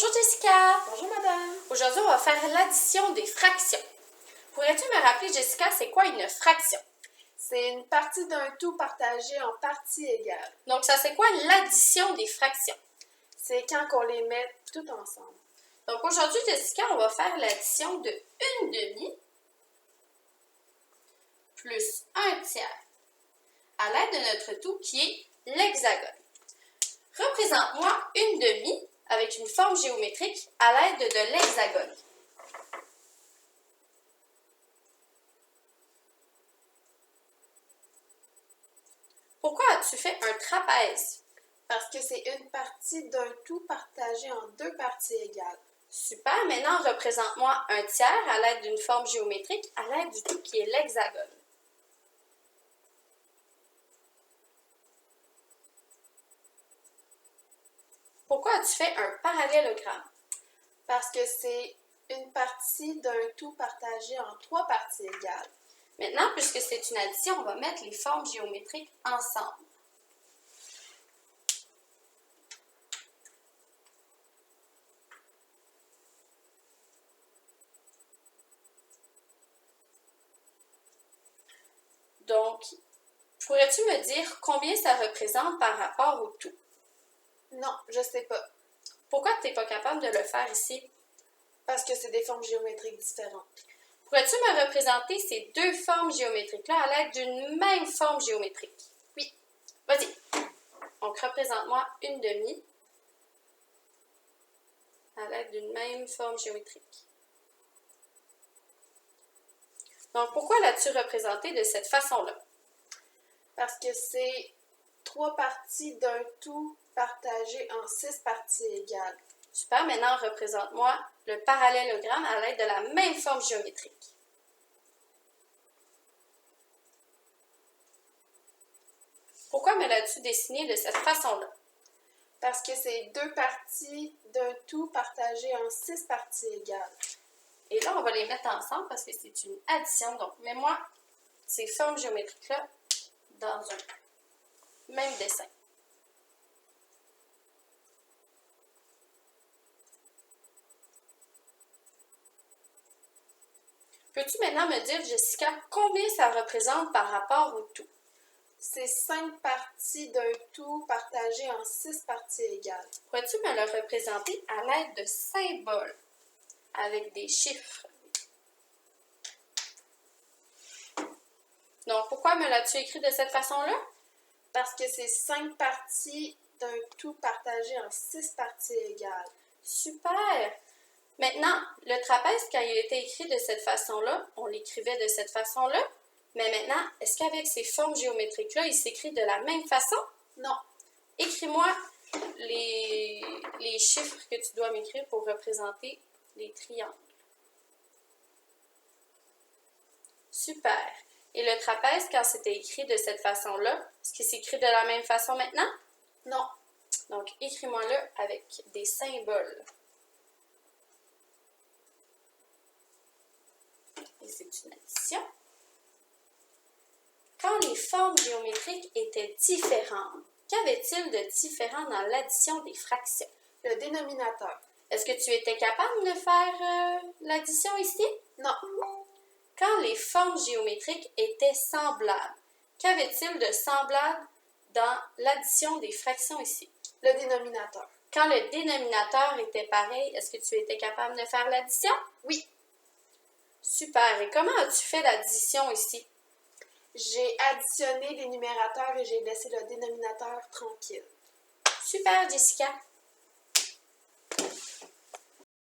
Bonjour Jessica! Bonjour madame! Aujourd'hui, on va faire l'addition des fractions. Pourrais-tu me rappeler, Jessica, c'est quoi une fraction? C'est une partie d'un tout partagé en parties égales. Donc, ça c'est quoi l'addition des fractions? C'est quand on les met tout ensemble. Donc, aujourd'hui, Jessica, on va faire l'addition de 1/2 plus 1/3 à l'aide de notre tout qui est l'hexagone. Représente-moi 1/2 avec une forme géométrique à l'aide de l'hexagone. Pourquoi as-tu fait un trapèze? Parce que c'est une partie d'un tout partagé en deux parties égales. Super, maintenant représente-moi 1/3 à l'aide d'une forme géométrique à l'aide du tout qui est l'hexagone. Pourquoi as-tu fait un parallélogramme? Parce que c'est une partie d'un tout partagé en trois parties égales. Maintenant, puisque c'est une addition, on va mettre les formes géométriques ensemble. Donc, pourrais-tu me dire combien ça représente par rapport au tout? Non, je sais pas. Pourquoi tu n'es pas capable de le faire ici? Parce que c'est des formes géométriques différentes. Pourrais-tu me représenter ces deux formes géométriques-là à l'aide d'une même forme géométrique? Oui. Vas-y. Donc, représente-moi 1/2 à l'aide d'une même forme géométrique. Donc, pourquoi l'as-tu représenté de cette façon-là? Parce que c'est trois parties d'un tout partagé en 6 parties égales. Super, maintenant représente-moi le parallélogramme à l'aide de la même forme géométrique. Pourquoi me l'as-tu dessiné de cette façon-là? Parce que c'est deux parties d'un tout partagé en 6 parties égales. Et là, on va les mettre ensemble parce que c'est une addition. Donc, mets-moi ces formes géométriques-là dans un même dessin. Peux-tu maintenant me dire, Jessica, combien ça représente par rapport au tout? C'est 5 parties d'un tout partagé en 6 parties égales. Pourrais-tu me le représenter à l'aide de symboles avec des chiffres? Donc, pourquoi me l'as-tu écrit de cette façon-là? Parce que c'est 5 parties d'un tout partagé en 6 parties égales. Super! Maintenant, le trapèze, quand il était écrit de cette façon-là, on l'écrivait de cette façon-là. Mais maintenant, est-ce qu'avec ces formes géométriques-là, il s'écrit de la même façon? Non. Écris-moi les chiffres que tu dois m'écrire pour représenter les triangles. Super! Et le trapèze, quand c'était écrit de cette façon-là, est-ce qu'il s'écrit de la même façon maintenant? Non. Donc, écris-moi-le avec des symboles. Et c'est une addition. Quand les formes géométriques étaient différentes, qu'avait-il de différent dans l'addition des fractions? Le dénominateur. Est-ce que tu étais capable de faire l'addition ici? Non. Quand les formes géométriques étaient semblables, qu'avait-il de semblable dans l'addition des fractions ici? Le dénominateur. Quand le dénominateur était pareil, est-ce que tu étais capable de faire l'addition? Oui. Super. Et comment as-tu fait l'addition ici? J'ai additionné les numérateurs et j'ai laissé le dénominateur tranquille. Super, Jessica.